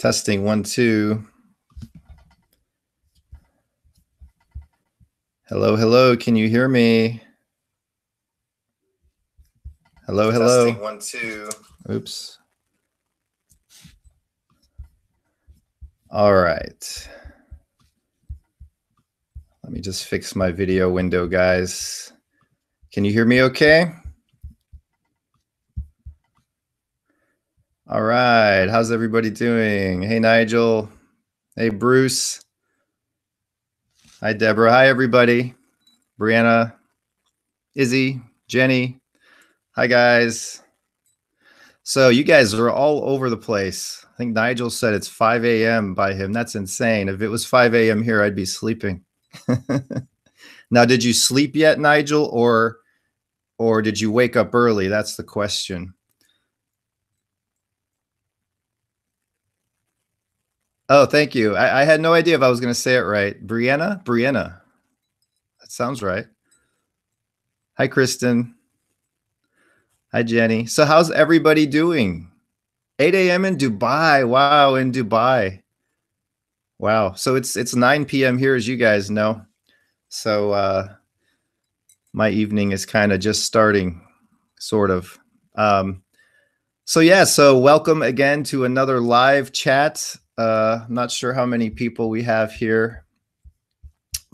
Testing 1, 2. Hello, hello. Can you hear me? Hello, hello. Testing 1, 2. Oops. All right. Let me just fix my video window, guys. Can you hear me okay? All right. How's everybody doing? Hey, Nigel. Hey, Bruce. Hi, Deborah. Hi, everybody. Brianna, Izzy, Jenny. Hi, guys. So you guys are all over the place. I think Nigel said it's 5 a.m. by him. That's insane. If it was 5 a.m. here, I'd be sleeping. Now, did you sleep yet, Nigel, or did you wake up early? That's the question. Oh, thank you. I had no idea if I was going to say it right. Brianna? Brianna. That sounds right. Hi, Kristen. Hi, Jenny. So how's everybody doing? 8 a.m. in Dubai. Wow, in Dubai. Wow. So it's 9 p.m. here, as you guys know. So my evening is kind of just starting, sort of. So yeah, so welcome again to another live chat. I'm not sure how many people we have here,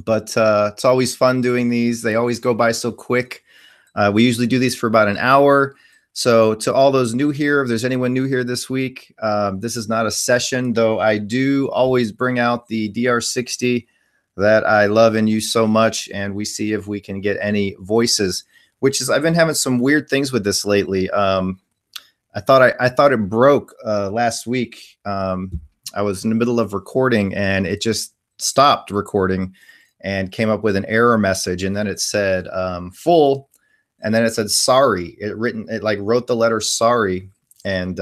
but it's always fun doing these. They always go by so quick. We usually do these for about an hour. So to all those new here, if there's anyone new here this week, this is not a session, though I do always bring out the DR60 that I love and use so much, and we see if we can get any voices, which is, I've been having some weird things with this lately. I thought it broke last week. I was in the middle of recording and it just stopped recording and came up with an error message, and then it said full, and then it said sorry. It like wrote the letter sorry, and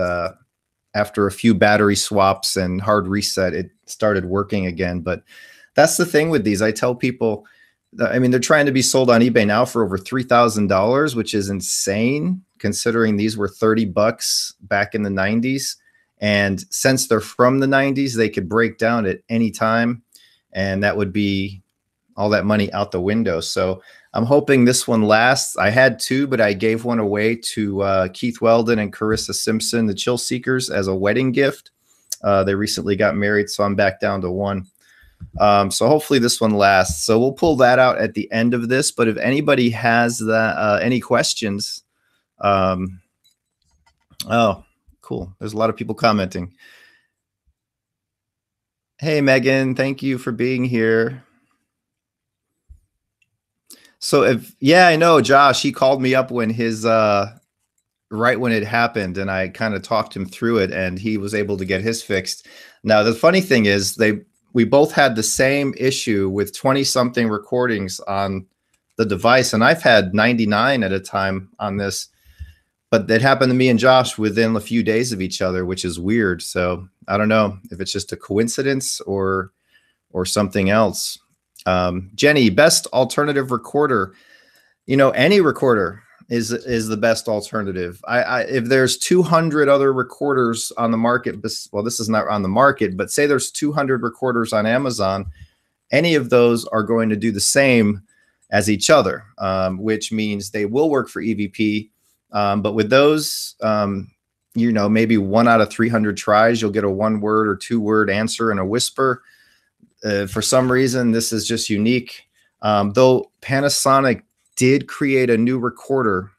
after a few battery swaps and hard reset, it started working again. But that's the thing with these. I tell people, I mean, they're trying to be sold on eBay now for over $3,000, which is insane considering these were $30 back in the 90s. And since they're from the 90s, they could break down at any time, and that would be all that money out the window. So I'm hoping this one lasts. I had two, but I gave one away to Keith Weldon and Carissa Simpson, the Chill Seekers, as a wedding gift. They recently got married, so I'm back down to one. So hopefully this one lasts. So we'll pull that out at the end of this. But if anybody has any questions, oh, cool. There's a lot of people commenting. Hey, Megan, thank you for being here. So yeah, I know Josh, he called me up when his, right when it happened, and I kind of talked him through it, and he was able to get his fixed. Now, the funny thing is we both had the same issue with 20 something recordings on the device. And I've had 99 at a time on this, but it happened to me and Josh within a few days of each other, which is weird. So I don't know if it's just a coincidence or something else. Jenny, best alternative recorder. You know, any recorder is the best alternative. If there's 200 other recorders on the market, well, this is not on the market, but say there's 200 recorders on Amazon, any of those are going to do the same as each other, which means they will work for EVP. But with those, you know, maybe 1 out of 300 tries, you'll get a 1-word or 2-word answer in a whisper. For some reason, this is just unique. Though Panasonic did create a new recorder,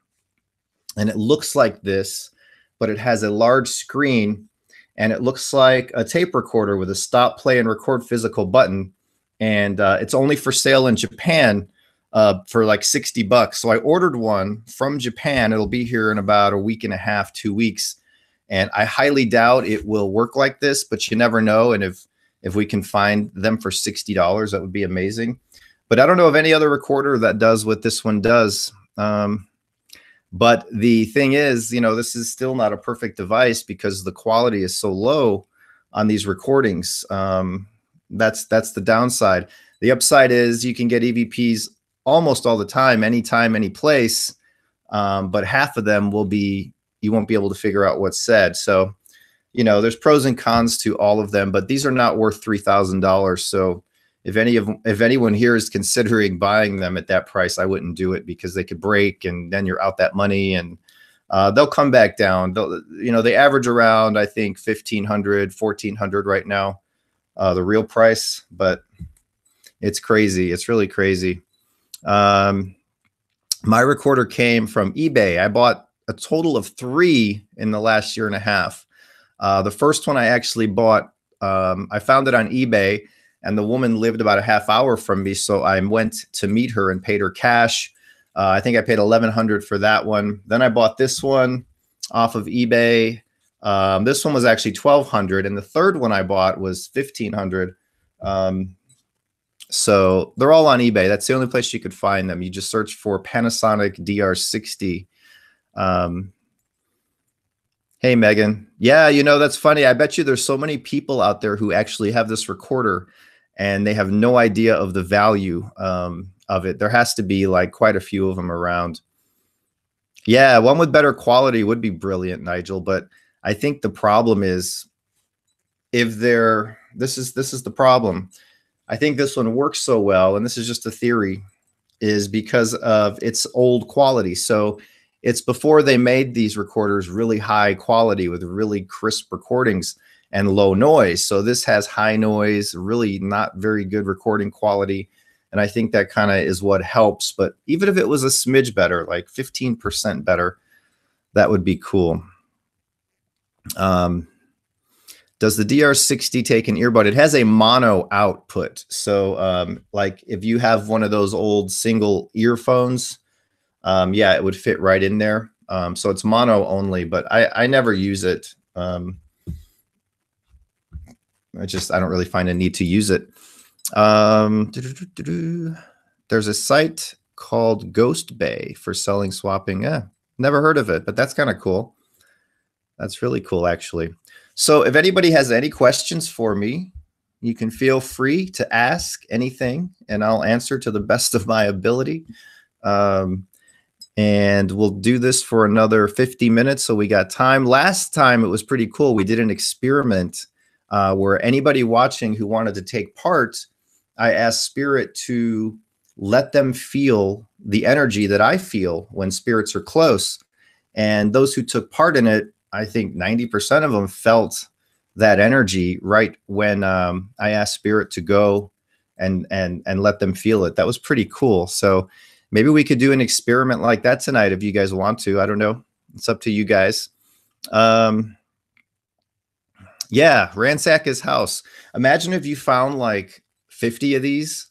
and it looks like this, but it has a large screen, and it looks like a tape recorder with a stop, play, and record physical button. And it's only for sale in Japan for like $60. So I ordered one from Japan. It'll be here in about a week and a half, 2 weeks. And I highly doubt it will work like this, but you never know. And if we can find them for $60, that would be amazing. But I don't know of any other recorder that does what this one does. But the thing is, you know, this is still not a perfect device because the quality is so low on these recordings. That's the downside. The upside is you can get EVPs almost all the time, anytime, any place. But half of them will be, you won't be able to figure out what's said. So, there's pros and cons to all of them, but these are not worth $3,000. So if anyone here is considering buying them at that price, I wouldn't do it, because they could break and then you're out that money, and they'll come back down. They average around, I think, 1,500, 1,400 right now, the real price, but it's crazy. It's really crazy. My recorder came from eBay. I bought a total of 3 in the last year and a half. The first one I actually bought, I found it on eBay, and the woman lived about a half hour from me. So I went to meet her and paid her cash. I think I paid $1,100 for that one. Then I bought this one off of eBay. This one was actually $1,200, and the third one I bought was $1,500. So they're all on eBay. That's the only place you could find them. You just search for Panasonic DR60. Hey, Megan. Yeah, that's funny. I bet you there's so many people out there who actually have this recorder and they have no idea of the value of it. There has to be like quite a few of them around. Yeah, one with better quality would be brilliant, Nigel. But I think the problem is, this is the problem. I think this one works so well, and this is just a theory, is because of its old quality. So it's before they made these recorders really high quality with really crisp recordings and low noise. So this has high noise, really not very good recording quality. And I think that kind of is what helps. But even if it was a smidge better, like 15% better, that would be cool. Does the DR60 take an earbud? It has a mono output. So like if you have one of those old single earphones, yeah, it would fit right in there. So it's mono only, but I never use it. I don't really find a need to use it. There's a site called Ghost Bay for selling swapping. Yeah, never heard of it, but that's kind of cool. That's really cool, actually. So if anybody has any questions for me, you can feel free to ask anything, and I'll answer to the best of my ability. And we'll do this for another 50 minutes, so we got time. Last time it was pretty cool. We did an experiment where anybody watching who wanted to take part, I asked Spirit to let them feel the energy that I feel when spirits are close. And those who took part in it, I think 90% of them felt that energy right when I asked Spirit to go and let them feel it. That was pretty cool. So maybe we could do an experiment like that tonight if you guys want to. I don't know. It's up to you guys. Yeah, ransack his house. Imagine if you found like 50 of these.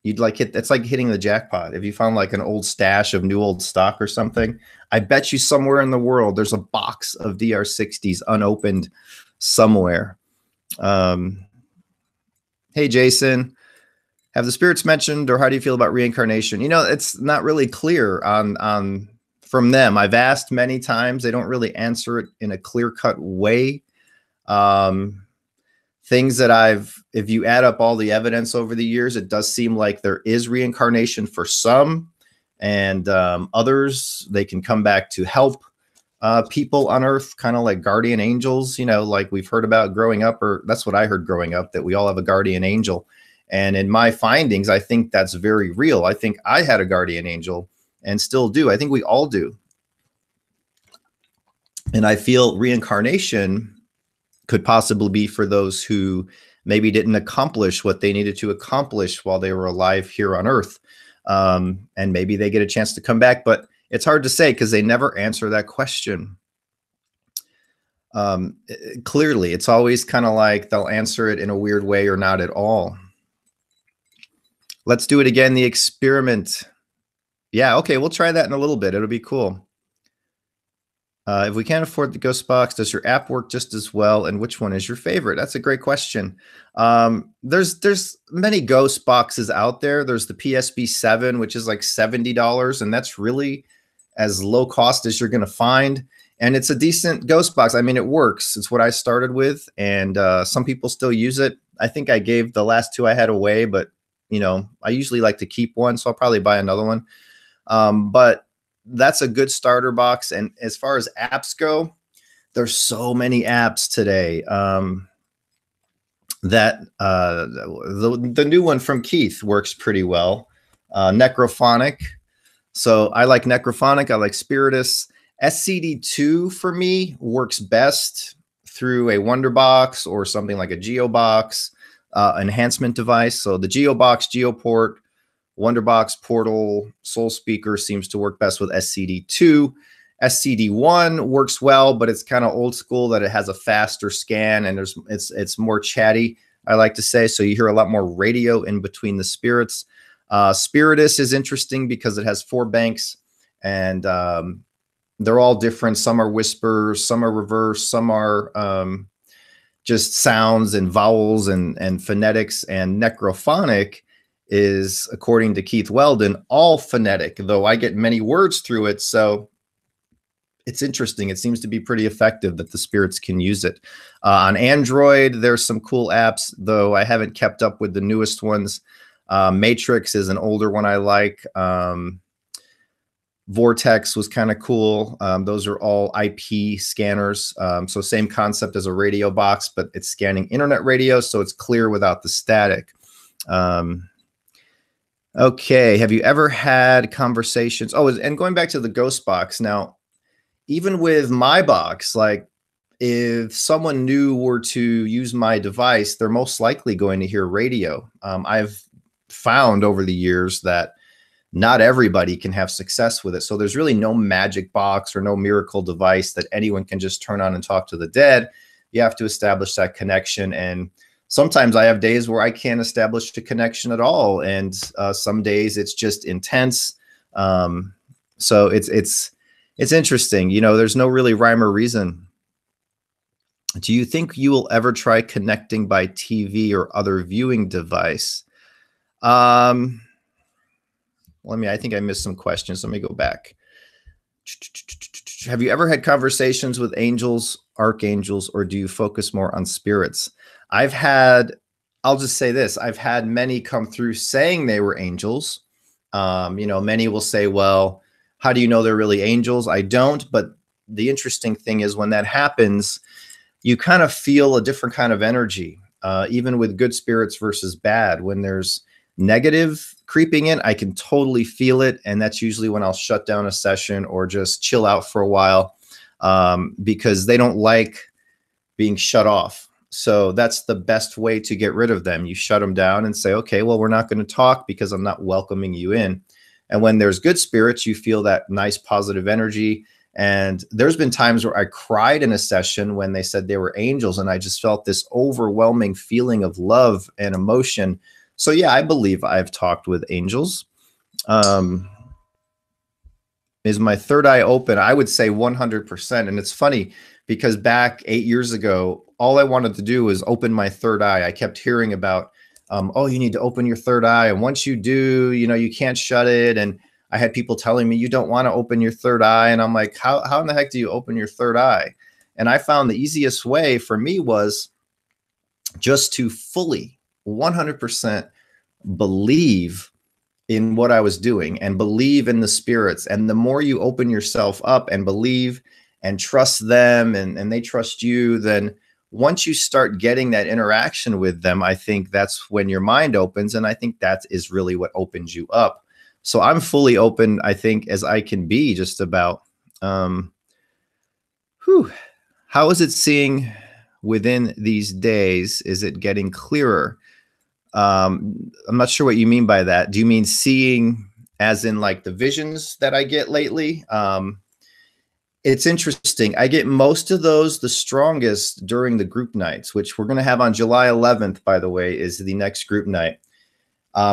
You'd like hit. It's like hitting the jackpot. If you found like an old stash of new old stock or something, I bet you somewhere in the world there's a box of DR60s unopened somewhere. Hey, Jason, have the spirits mentioned, or how do you feel about reincarnation? It's not really clear on from them. I've asked many times. They don't really answer it in a clear-cut way. Things that if you add up all the evidence over the years, it does seem like there is reincarnation for some, and others, they can come back to help people on Earth, kind of like guardian angels, like we've heard about growing up, or that's what I heard growing up, that we all have a guardian angel. And in my findings, I think that's very real. I think I had a guardian angel and still do. I think we all do. And I feel reincarnation could possibly be for those who maybe didn't accomplish what they needed to accomplish while they were alive here on Earth. And maybe they get a chance to come back, but it's hard to say because they never answer that question. Clearly, it's always kind of like they'll answer it in a weird way or not at all. Let's do it again, the experiment. Yeah, okay, we'll try that in a little bit. It'll be cool. If we can't afford the Ghost Box, does your app work just as well? And which one is your favorite? That's a great question. There's many Ghost Boxes out there. There's the PSB 7, which is like $70, and that's really as low cost as you're going to find. And it's a decent Ghost Box. I mean, it works. It's what I started with, and some people still use it. I think I gave the last 2 I had away, but I usually like to keep one, so I'll probably buy another one. But that's a good starter box. And as far as apps go, there's so many apps today. That the new one from Keith works pretty well. Necrophonic. So I like Necrophonic. I like Spiritus. SCD2 for me works best through a Wonderbox or something like a GeoBox enhancement device. So the GeoBox, GeoPort, Wonderbox, Portal, Soul Speaker seems to work best with SCD2. SCD1 works well, but it's kind of old school that it has a faster scan and it's more chatty, I like to say. So you hear a lot more radio in between the spirits. Spiritus is interesting because it has 4 banks and they're all different. Some are whispers, some are reverse, some are just sounds and vowels and phonetics. And Necrophonic is, according to Keith Weldon, all phonetic, though I get many words through it. So it's interesting. It seems to be pretty effective that the spirits can use it. On Android, there's some cool apps, though I haven't kept up with the newest ones. Matrix is an older one I like. Vortex was kind of cool. Those are all IP scanners. So same concept as a radio box, but it's scanning internet radio, so it's clear without the static. Okay, have you ever had conversations? Oh, and going back to the ghost box now, even with my box, like if someone new were to use my device, they're most likely going to hear radio. I've found over the years that not everybody can have success with it. So there's really no magic box or no miracle device that anyone can just turn on and talk to the dead. You have to establish that connection. And sometimes I have days where I can't establish a connection at all. And some days it's just intense. So it's interesting. You know, there's no really rhyme or reason. Do you think you will ever try connecting by TV or other viewing device? I think I missed some questions. Let me go back. Have you ever had conversations with angels, archangels, or do you focus more on spirits? I'll just say this. I've had many come through saying they were angels. You know, many will say, well, how do you know they're really angels? I don't. But the interesting thing is when that happens, you kind of feel a different kind of energy, even with good spirits versus bad. When there's negative creeping in, I can totally feel it. And that's usually when I'll shut down a session or just chill out for a while because they don't like being shut off. So that's the best way to get rid of them. You shut them down and say, okay, well, we're not going to talk because I'm not welcoming you in. And when there's good spirits, you feel that nice positive energy. And there's been times where I cried in a session when they said they were angels, and I just felt this overwhelming feeling of love and emotion. So yeah, I believe I've talked with angels. Is my third eye open? I would say 100%. And it's funny because back 8 years ago, all I wanted to do was open my third eye. I kept hearing about, oh, you need to open your third eye. And once you do, you know, you can't shut it. And I had people telling me, you don't want to open your third eye. And I'm like, how in the heck do you open your third eye? And I found the easiest way for me was just to fully 100% believe in what I was doing and believe in the spirits. And the more you open yourself up and believe and trust them and they trust you, then once you start getting that interaction with them, I think that's when your mind opens. And I think that is really what opens you up. So I'm fully open, I think, as I can be just about. How is it seeing within these days? Is it getting clearer? I'm not sure what you mean by that. Do you mean seeing as in like the visions that I get lately? It's interesting. I get most of those the strongest during the group nights, which we're going to have on July 11th, by the way, is the next group night.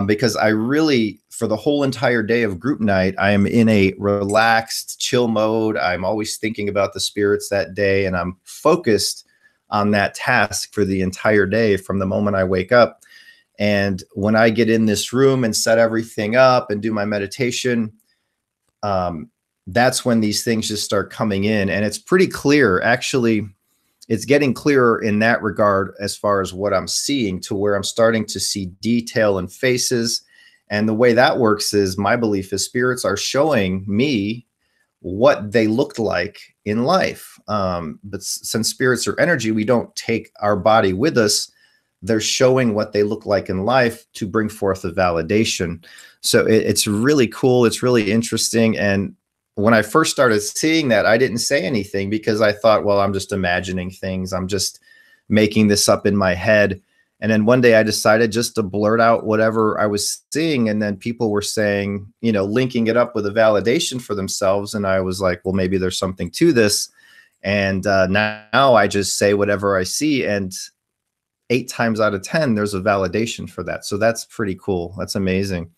Because I really, for the whole entire day of group night, I am in a relaxed, chill mode. I'm always thinking about the spirits that day, and I'm focused on that task for the entire day from the moment I wake up. And when I get in this room and set everything up and do my meditation, that's when these things just start coming in. And it's pretty clear. Actually, it's getting clearer in that regard as far as what I'm seeing, to where I'm starting to see detail in faces. And the way that works is, my belief is spirits are showing me what they looked like in life. But since spirits are energy, we don't take our body with us. They're showing what they look like in life to bring forth a validation. So it's really cool. It's really interesting. And when I first started seeing that, I didn't say anything because I thought, well, I'm just imagining things. I'm just making this up in my head. And then one day I decided just to blurt out whatever I was seeing. And then people were saying, you know, linking it up with a validation for themselves. And I was like, well, maybe there's something to this. And now I just say whatever I see. And 8 times out of 10, there's a validation for that. So that's pretty cool. That's amazing.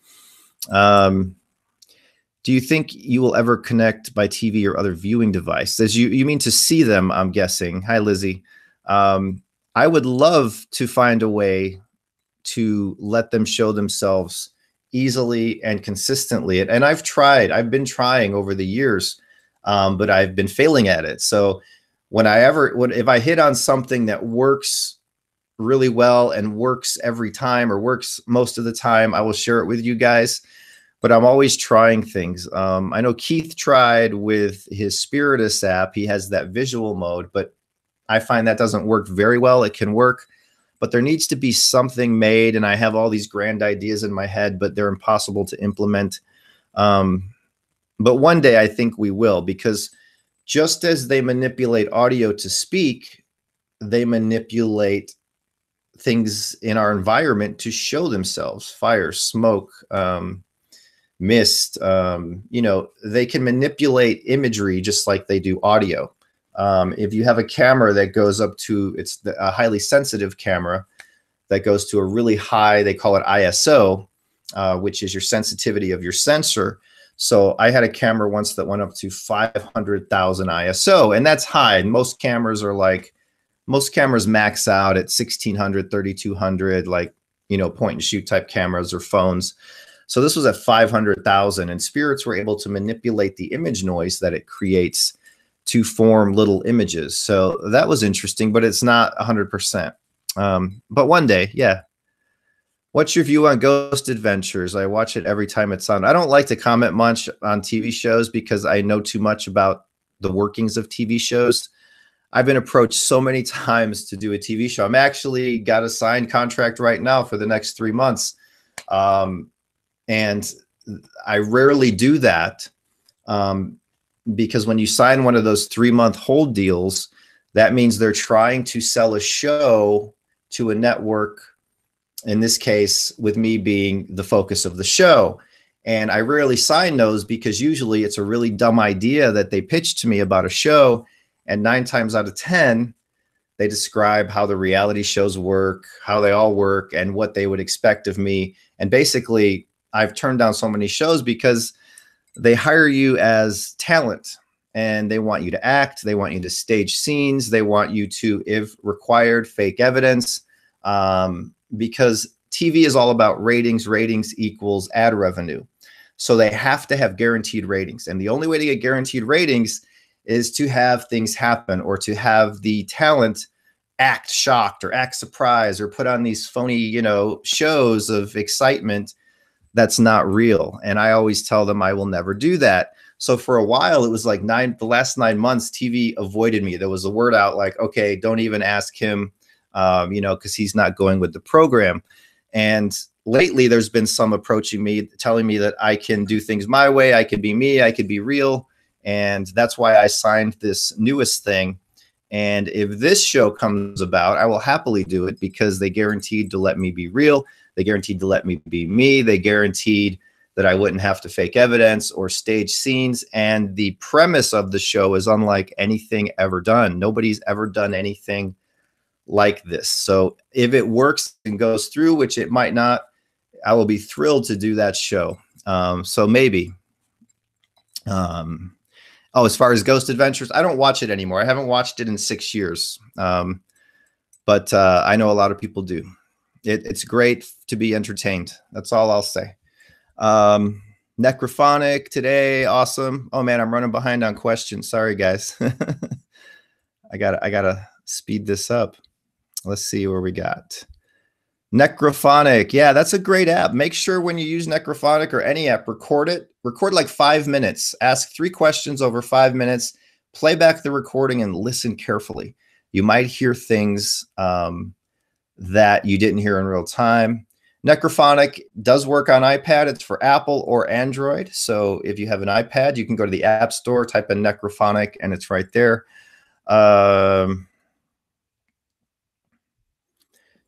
Do you think you will ever connect by TV or other viewing device? As you mean to see them, I'm guessing. Hi, Lizzie. I would love to find a way to let them show themselves easily and consistently. And I've been trying over the years, but I've been failing at it. So if I hit on something that works really well and works every time or works most of the time, I will share it with you guys. But I'm always trying things. I know Keith tried with his Spiritus app. He has that visual mode, but I find that doesn't work very well. It can work, but there needs to be something made. And I have all these grand ideas in my head, but they're impossible to implement. But one day I think we will, because just as they manipulate audio to speak, they manipulate things in our environment to show themselves. Fire, smoke, mist, you know, they can manipulate imagery just like they do audio. If you have a camera that goes up to, a highly sensitive camera that goes to a really high, they call it ISO, which is your sensitivity of your sensor. So I had a camera once that went up to 500,000 ISO, and that's high. Most cameras max out at 1600, 3200, like, you know, point and shoot type cameras or phones. So this was at 500,000, and spirits were able to manipulate the image noise that it creates to form little images. So that was interesting, but it's not 100%. But one day, yeah. What's your view on Ghost Adventures? I watch it every time it's on. I don't like to comment much on TV shows because I know too much about the workings of TV shows. I've been approached so many times to do a TV show. I'm actually got a signed contract right now for the next 3 months. And I rarely do that because when you sign one of those 3-month hold deals, that means they're trying to sell a show to a network, in this case, with me being the focus of the show. And I rarely sign those because usually it's a really dumb idea that they pitch to me about a show. And 9 times out of 10, they describe how the reality shows work, how they all work, and what they would expect of me. And basically, I've turned down so many shows because they hire you as talent and they want you to act. They want you to stage scenes. They want you to, if required, fake evidence, because TV is all about ratings. Ratings equals ad revenue. So they have to have guaranteed ratings. And the only way to get guaranteed ratings is to have things happen, or to have the talent act shocked or act surprised or put on these phony, you know, shows of excitement that's not real. And I always tell them I will never do that. So for a while, it was like the last 9 months, TV avoided me. There was a word out like, okay, don't even ask him, you know, because he's not going with the program. And lately there's been some approaching me, telling me that I can do things my way. I can be me. I can be real. And that's why I signed this newest thing. And if this show comes about, I will happily do it because they guaranteed to let me be real. They guaranteed to let me be me. They guaranteed that I wouldn't have to fake evidence or stage scenes. And the premise of the show is unlike anything ever done. Nobody's ever done anything like this. So if it works and goes through, which it might not, I will be thrilled to do that show. So maybe. Oh, as far as Ghost Adventures, I don't watch it anymore. I haven't watched it in 6 years. But I know a lot of people do. It's great to be entertained. That's all I'll say. Necrophonic today. Awesome. Oh man, I'm running behind on questions. Sorry guys. I gotta speed this up. Let's see where we got. Necrophonic. Yeah, that's a great app. Make sure when you use Necrophonic or any app, record it. Record like 5 minutes. Ask 3 questions over 5 minutes. play back the recording and listen carefully. You might hear things that you didn't hear in real time. Necrophonic does work on iPad. It's for Apple or Android. So if you have an iPad, you can go to the App Store, type in Necrophonic, and it's right there.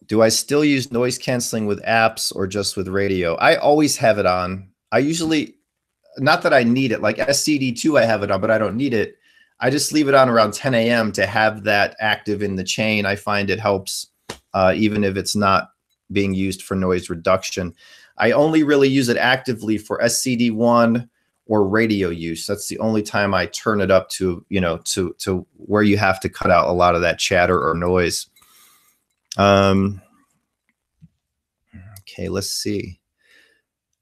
Do I still use noise canceling with apps or just with radio? I always have it on. I usually, not that I need it, like SCD2 I have it on, but I don't need it. I just leave it on around 10 a.m. to have that active in the chain. I find it helps, even if it's not being used for noise reduction. I only really use it actively for SCD1 or radio use. That's the only time I turn it up to, you know, to where you have to cut out a lot of that chatter or noise. Okay, let's see.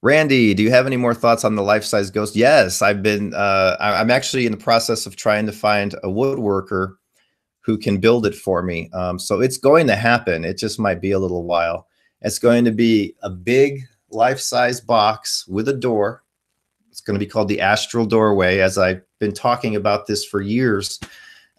Randy, do you have any more thoughts on the life-size ghost? Yes, I've been, I'm actually in the process of trying to find a woodworker who can build it for me. So it's going to happen. It just might be a little while. It's going to be a big life-size box with a door. It's going to be called the Astral Doorway, as I've been talking about this for years.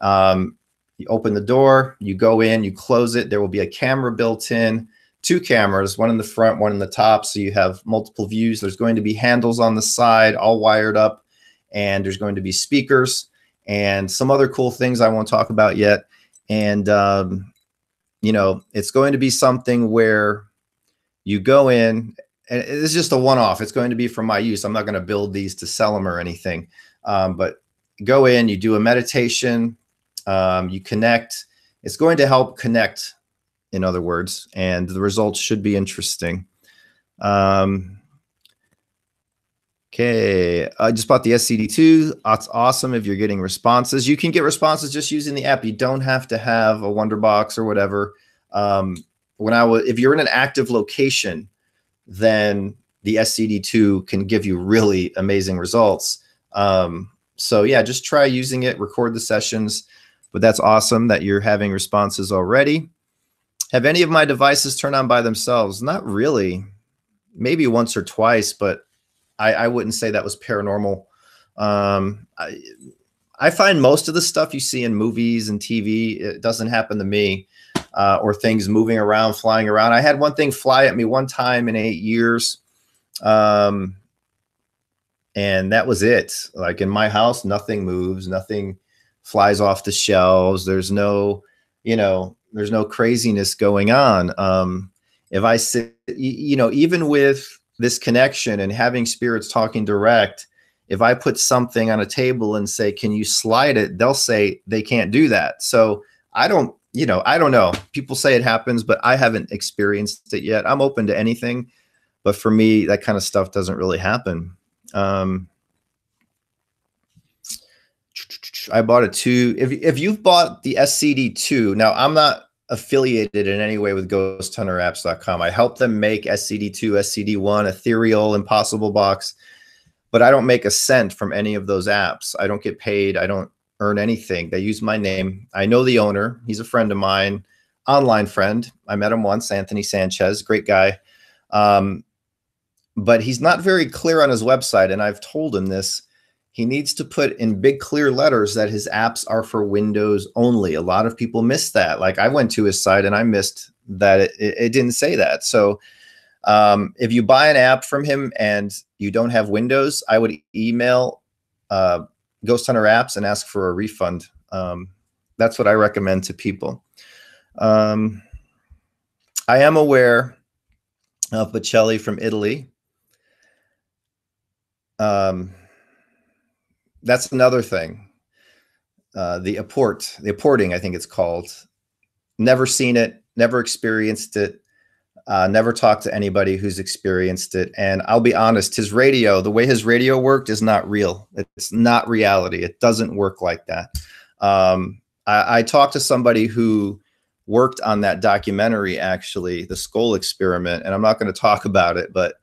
You open the door, you go in, you close it. There will be a camera built in, 2 cameras, one in the front, one in the top. So you have multiple views. There's going to be handles on the side, all wired up, and there's going to be speakers and some other cool things I won't talk about yet. And, you know, it's going to be something where you go in, and it's just a one-off. It's going to be for my use. I'm not going to build these to sell them or anything. But go in, you do a meditation, you connect. It's going to help connect, in other words, and the results should be interesting. Okay, I just bought the SCD2. That's awesome if you're getting responses. You can get responses just using the app. You don't have to have a Wonderbox or whatever. If you're in an active location, then the SCD2 can give you really amazing results. So yeah, just try using it, record the sessions, but that's awesome that you're having responses already. Have any of my devices turned on by themselves? Not really, maybe once or twice, but I wouldn't say that was paranormal. I find most of the stuff you see in movies and TV, it doesn't happen to me, or things moving around, flying around. I had one thing fly at me one time in 8 years. And that was it. Like in my house, nothing moves, nothing flies off the shelves. There's no, you know, there's no craziness going on. If I sit, you know, even with this connection and having spirits talking direct, if I put something on a table and say, can you slide it? They'll say they can't do that. So I don't, you know, I don't know. People say it happens, but I haven't experienced it yet. I'm open to anything, but for me, that kind of stuff doesn't really happen. I bought it too. If you've bought the SCD2, now I'm not affiliated in any way with GhostHunterApps.com. I help them make SCD2, SCD1, Ethereal, Impossible Box, but I don't make a cent from any of those apps. I don't get paid. I don't earn anything. They use my name. I know the owner. He's a friend of mine, online friend. I met him once, Anthony Sanchez, great guy. But he's not very clear on his website, and I've told him this. He needs to put in big clear letters that his apps are for Windows only. A lot of people miss that. Like I went to his site and I missed that it didn't say that. So if you buy an app from him and you don't have Windows, I would email Ghost Hunter Apps and ask for a refund. That's what I recommend to people. I am aware of Bocelli from Italy. That's another thing. The apporting, I think it's called. Never seen it, never experienced it, never talked to anybody who's experienced it. And I'll be honest, his radio, the way his radio worked is not real. It's not reality. It doesn't work like that. I talked to somebody who worked on that documentary, actually, the Skull Experiment, and I'm not going to talk about it, but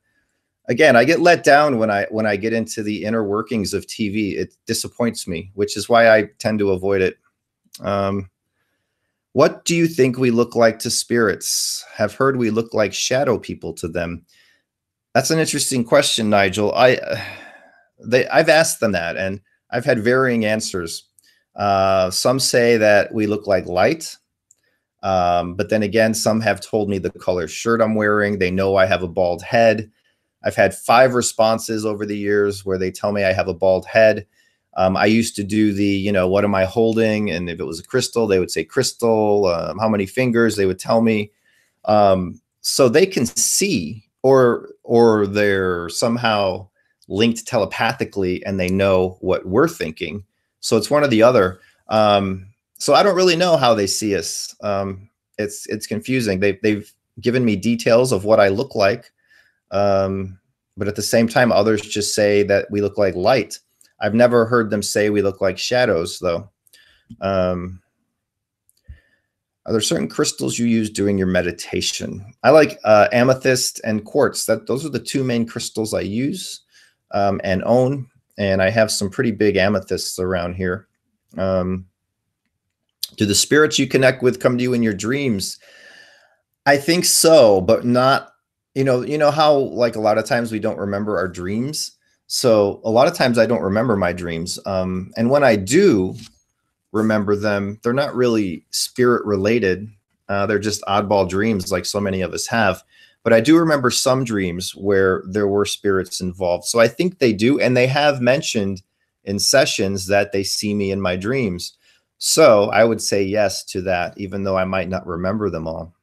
again, I get let down when I get into the inner workings of TV. It disappoints me, which is why I tend to avoid it. What do you think we look like to spirits? Have heard we look like shadow people to them. That's an interesting question, Nigel. I've asked them that, and I've had varying answers. Some say that we look like light. But then again, some have told me the color shirt I'm wearing. They know I have a bald head. I've had 5 responses over the years where they tell me I have a bald head. I used to do the, what am I holding? And if it was a crystal, they would say crystal. How many fingers? They would tell me. So they can see, or they're somehow linked telepathically and they know what we're thinking. So it's one or the other. So I don't really know how they see us. It's confusing. They've given me details of what I look like. But at the same time, others just say that we look like light. I've never heard them say we look like shadows, though. Are there certain crystals you use during your meditation? I like amethyst and quartz. Those are the 2 main crystals I use and own. And I have some pretty big amethysts around here. Do the spirits you connect with come to you in your dreams? I think so, but not, you know how like a lot of times we don't remember our dreams. So a lot of times I don't remember my dreams. And when I do remember them, they're not really spirit related. They're just oddball dreams like so many of us have. But I do remember some dreams where there were spirits involved. So I think they do. And they have mentioned in sessions that they see me in my dreams. So I would say yes to that, even though I might not remember them all.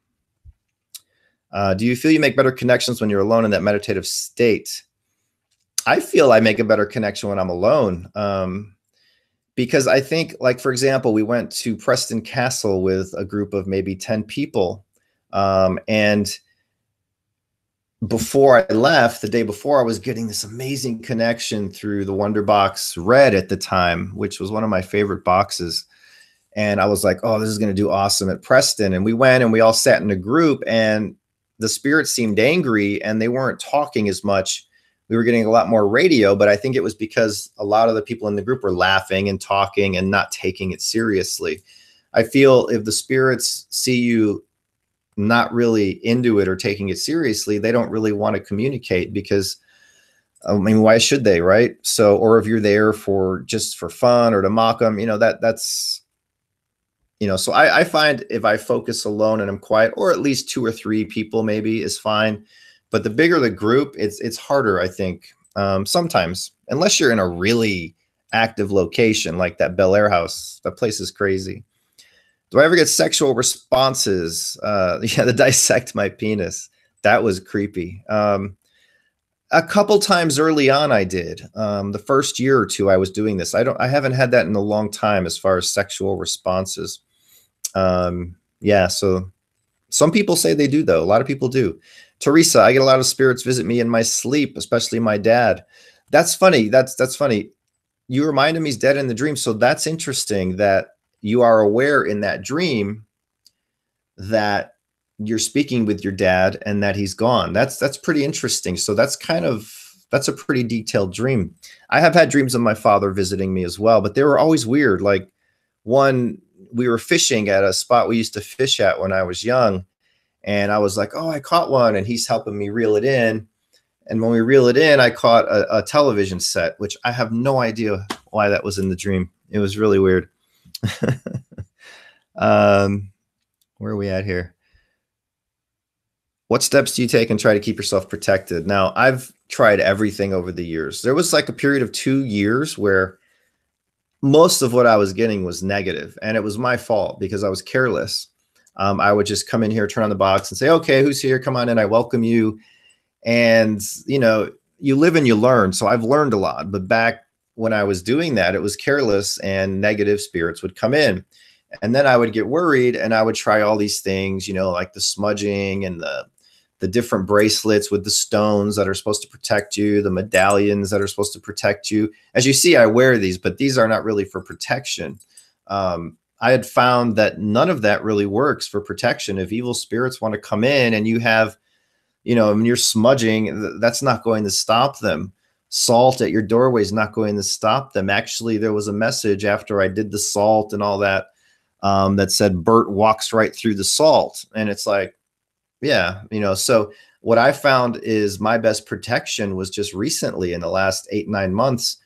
Do you feel you make better connections when you're alone in that meditative state? I feel I make a better connection when I'm alone. Because I think, like, for example, we went to Preston Castle with a group of maybe 10 people. And before I left, the day before, I was getting this amazing connection through the Wonderbox Red at the time, which was one of my favorite boxes. And I was like, oh, this is going to do awesome at Preston. And we went and we all sat in a group and the spirits seemed angry and they weren't talking as much. We were getting a lot more radio, but I think it was because a lot of the people in the group were laughing and talking and not taking it seriously. I feel if the spirits see you not really into it or taking it seriously, they don't really want to communicate because, I mean, why should they, right? So, or if you're there for just for fun or to mock them, that's, so I find if I focus alone and I'm quiet, or at least 2 or 3 people maybe is fine. But the bigger the group, it's harder, I think, sometimes, unless you're in a really active location like that Bel Air house. That place is crazy. Do I ever get sexual responses? Yeah, the dissect my penis. That was creepy. A couple times early on I did. The first year or 2 I was doing this. I haven't had that in a long time as far as sexual responses. Yeah, so some people say they do, though. A lot of people do. Teresa, I get a lot of spirits visit me in my sleep, especially my dad. That's funny. That's funny. You reminded me he's dead in the dream. So that's interesting that you are aware in that dream that you're speaking with your dad and that he's gone. That's pretty interesting. So that's a pretty detailed dream. I have had dreams of my father visiting me as well, but they were always weird. Like we were fishing at a spot we used to fish at when I was young. And I was like, oh, I caught one. And he's helping me reel it in. And when we reel it in, I caught a television set, which I have no idea why that was in the dream. It was really weird. Where are we at here? What steps do you take and try to keep yourself protected? Now, I've tried everything over the years. There was like a period of 2 years where most of what I was getting was negative, and it was my fault because I was careless. I would just come in here, turn on the box and say, okay, who's here? Come on in. I welcome you. And, you live and you learn. So I've learned a lot. But back when I was doing that, it was careless and negative spirits would come in. And then I would get worried and I would try all these things, like the smudging and the different bracelets with the stones that are supposed to protect you, the medallions that are supposed to protect you. As you see, I wear these, but these are not really for protection. I had found that none of that really works for protection. If evil spirits want to come in and you have, when you're smudging, that's not going to stop them. Salt at your doorway is not going to stop them. Actually, there was a message after I did the salt and all that, that said, Bert walks right through the salt. And it's like, yeah, so what I found is my best protection was just recently in the last 8-9 months.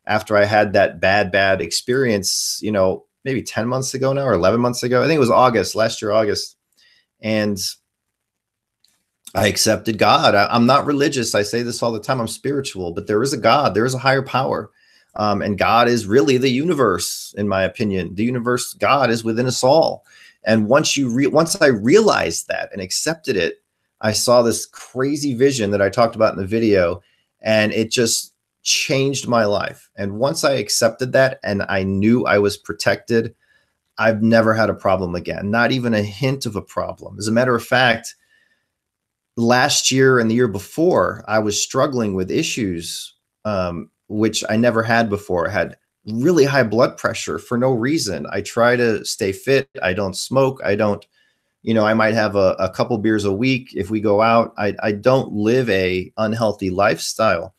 after I had that bad experience, you know, maybe 10 months ago now, or 11 months ago. I think it was August, last year, August. And I accepted God. I'm not religious. I say this all the time. I'm spiritual, but there is a God. There is a higher power. And God is really the universe, in my opinion. The universe, God is within us all. And once I realized that and accepted it, I saw this crazy vision that I talked about in the video, and it just changed my life. And once I accepted that and I knew I was protected, I've never had a problem again, not even a hint of a problem. As a matter of fact, last year and the year before, I was struggling with issues, which I never had before. I had really high blood pressure for no reason. I try to stay fit. I don't smoke. I don't, you know, I might have a couple beers a week if we go out. I don't live a unhealthy lifestyle.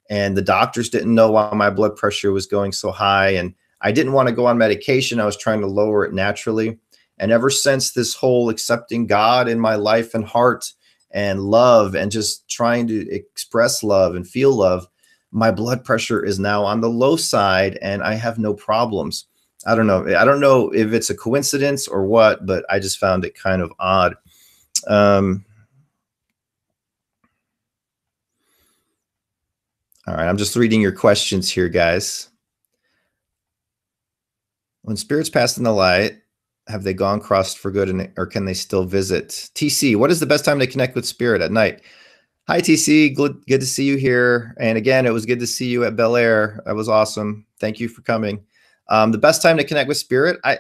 And the doctors didn't know why my blood pressure was going so high. And I didn't want to go on medication. I was trying to lower it naturally. And ever since this whole accepting God in my life and heart and love and just trying to express love and feel love, my blood pressure is now on the low side and I have no problems. I don't know. I don't know if it's a coincidence or what, but I just found it kind of odd. All right, I'm just reading your questions here, guys. When spirits pass in the light, have they gone crossed for good, or can they still visit? TC, what is the best time to connect with spirit? At night? Hi, TC. Good to see you here. And again, it was good to see you at Bel Air. That was awesome. Thank you for coming. The best time to connect with spirit, I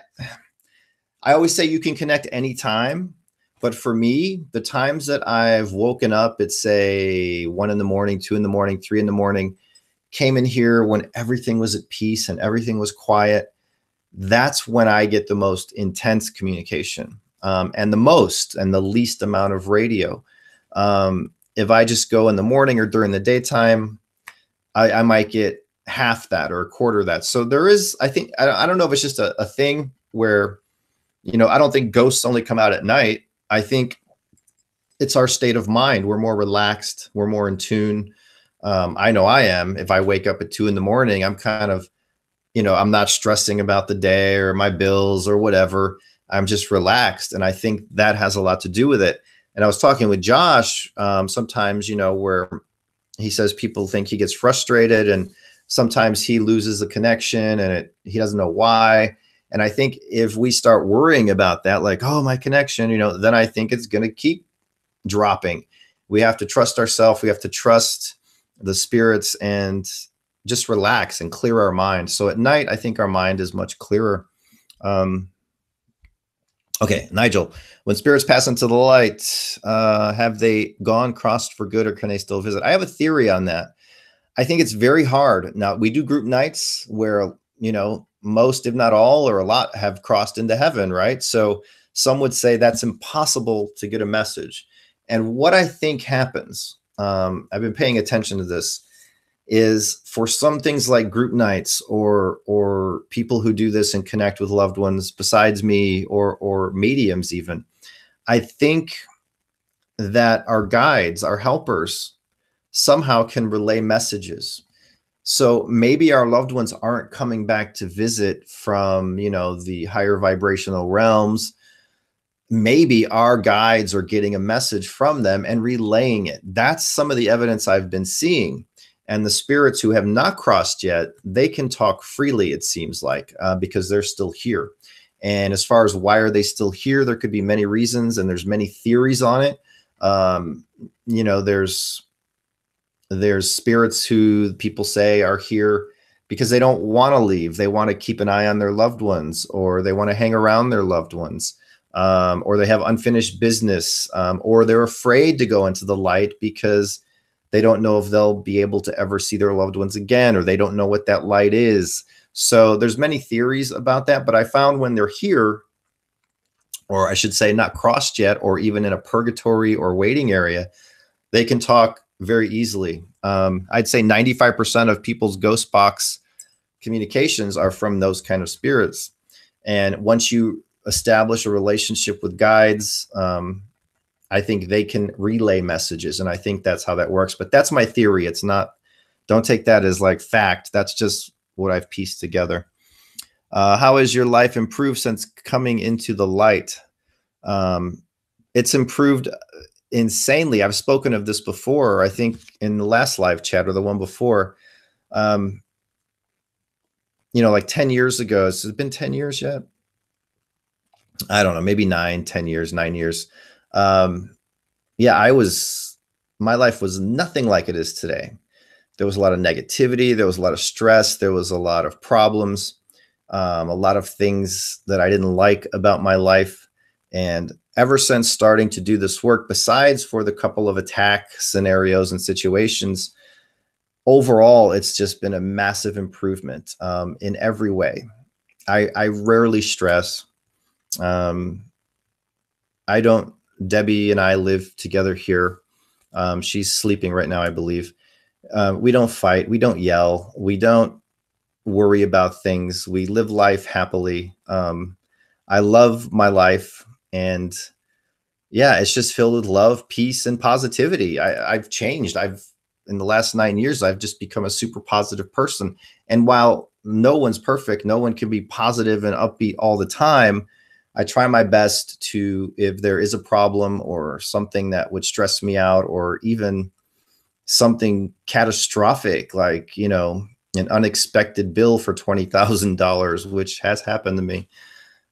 always say you can connect anytime. But for me, the times that I've woken up at, say, 1 in the morning, 2 in the morning, 3 in the morning, came in here when everything was at peace and everything was quiet, that's when I get the most intense communication, and the least amount of radio. If I just go in the morning or during the daytime, I might get half that or a quarter of that. So there is, I think, I don't know if it's just a thing where, you know, I don't think ghosts only come out at night. I think it's our state of mind. We're more relaxed. We're more in tune. I know I am. If I wake up at 2 in the morning, I'm kind of, you know, I'm not stressing about the day or my bills or whatever. I'm just relaxed. And I think that has a lot to do with it. And I was talking with Josh, sometimes, you know, where he says people think he gets frustrated and sometimes he loses the connection and he doesn't know why. And I think if we start worrying about that, like, oh, my connection, you know, then I think it's going to keep dropping. We have to trust ourselves. We have to trust the spirits and just relax and clear our mind. So at night, I think our mind is much clearer. Okay, Nigel, when spirits pass into the light, have they gone crossed for good or can they still visit? I have a theory on that. I think it's very hard. Now, we do group nights where, you know, most, if not all, or a lot have crossed into heaven, right? So some would say that's impossible to get a message. And what I think happens, I've been paying attention to this, is for some things like group nights or people who do this and connect with loved ones besides me or mediums even, I think that our guides, our helpers, somehow can relay messages. So maybe our loved ones aren't coming back to visit from, you know, the higher vibrational realms. Maybe our guides are getting a message from them and relaying it. That's some of the evidence I've been seeing. And the spirits who have not crossed yet, they can talk freely, it seems like, because they're still here. And as far as why are they still here, there could be many reasons, and there's many theories on it. You know, there's spirits who people say are here because they don't want to leave. They want to keep an eye on their loved ones, or they want to hang around their loved ones, or they have unfinished business, or they're afraid to go into the light because they don't know if they'll be able to ever see their loved ones again, or they don't know what that light is. So there's many theories about that, but I found when they're here, or I should say not crossed yet, or even in a purgatory or waiting area, they can talk very easily. I'd say 95% of people's ghost box communications are from those kind of spirits. And once you establish a relationship with guides, I think they can relay messages. And I think that's how that works. But that's my theory. It don't take that as like fact. That's just what I've pieced together. How has your life improved since coming into the light? It's improved insanely. I've spoken of this before, I think in the last live chat or the one before. Like 10 years ago, has it been 10 years yet? I don't know, maybe 9 years. Yeah, my life was nothing like it is today. There was a lot of negativity. There was a lot of stress. There was a lot of problems, a lot of things that I didn't like about my life. And ever since starting to do this work, besides for the couple of attack scenarios and situations, overall, it's just been a massive improvement in every way. I rarely stress. Debbie and I live together here. She's sleeping right now, I believe. We don't fight. We don't yell. We don't worry about things. We live life happily. I love my life, and yeah, it's just filled with love, peace, and positivity. I've changed. In the last 9 years, I've just become a super positive person. And while no one's perfect, no one can be positive and upbeat all the time, I try my best to, if there is a problem or something that would stress me out, or even something catastrophic, like, an unexpected bill for $20,000, which has happened to me.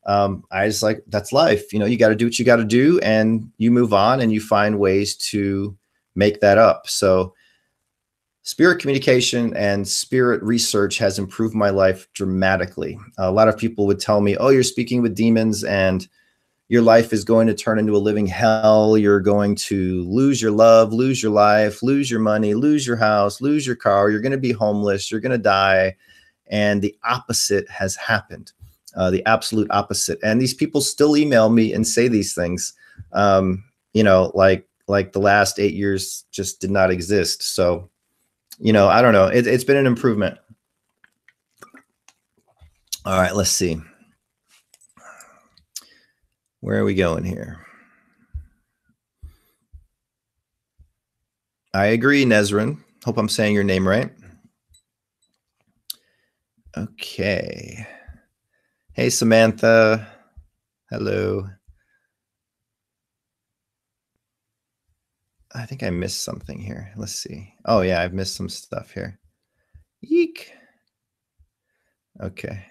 I just like, that's life. You got to do what you got to do, and you move on and you find ways to make that up. So spirit communication and spirit research has improved my life dramatically. A lot of people would tell me, oh, you're speaking with demons and your life is going to turn into a living hell. You're going to lose your love, lose your life, lose your money, lose your house, lose your car. You're going to be homeless. You're going to die. And the opposite has happened, the absolute opposite. And these people still email me and say these things, like the last 8 years just did not exist. So, I don't know. It's been an improvement. All right, let's see. Where are we going here? I agree, Nezrin. Hope I'm saying your name right. Okay. Hey, Samantha. Hello. I think I missed something here. Let's see. Oh, yeah, I've missed some stuff here. Eek. Okay.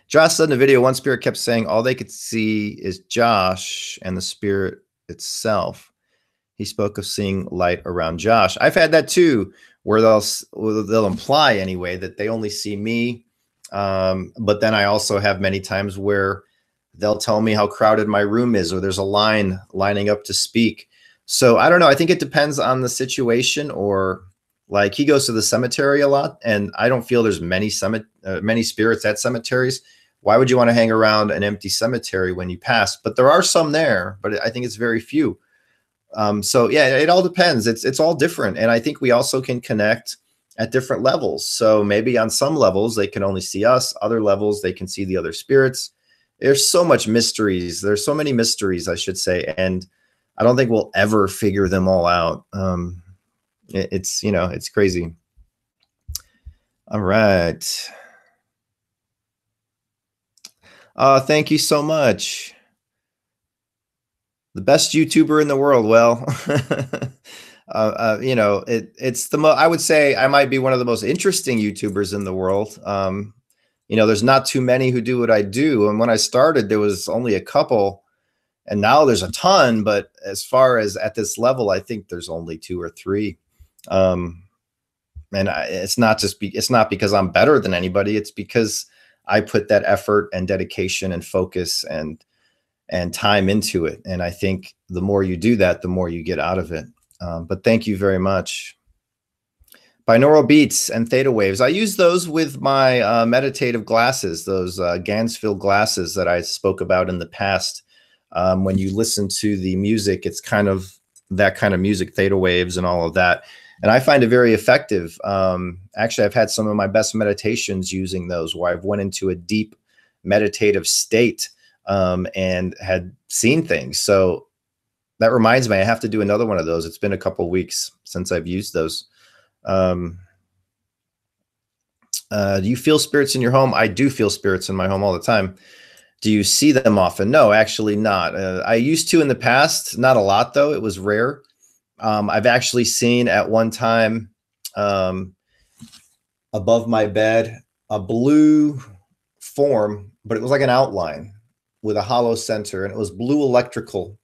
Josh said in the video, one spirit kept saying all they could see is Josh and the spirit itself. He spoke of seeing light around Josh. I've had that too, where they'll imply anyway that they only see me. But then I also have many times where they'll tell me how crowded my room is, or there's a line lining up to speak. So I don't know. I think it depends on the situation, or like he goes to the cemetery a lot, and I don't feel there's many spirits at cemeteries. Why would you want to hang around an empty cemetery when you pass? But there are some there, but I think it's very few. So yeah, it all depends. It's all different. And I think we also can connect at different levels. So maybe on some levels, they can only see us. Other levels, they can see the other spirits. There's so much mysteries. There's so many mysteries, I should say. And I don't think we'll ever figure them all out. It's crazy. All right. Thank you so much. The best YouTuber in the world. Well, it's I would say I might be one of the most interesting YouTubers in the world. There's not too many who do what I do. And when I started, there was only a couple, and now there's a ton. But as far as at this level, I think there's only 2 or 3. It's not because I'm better than anybody. It's because I put that effort and dedication and focus and time into it. And I think the more you do that, the more you get out of it. But thank you very much. Binaural beats and theta waves. I use those with my meditative glasses, those Gansfield glasses that I spoke about in the past. When you listen to the music, it's kind of that kind of music, theta waves and all of that. And I find it very effective. Actually, I've had some of my best meditations using those, where I've went into a deep meditative state and had seen things. So that reminds me, I have to do another one of those. It's been a couple of weeks since I've used those. Do you feel spirits in your home? I do feel spirits in my home all the time. Do you see them often? No, actually not. I used to in the past, not a lot though. It was rare. I've actually seen at one time above my bed a blue form, but it was like an outline with a hollow center, and it was blue electrical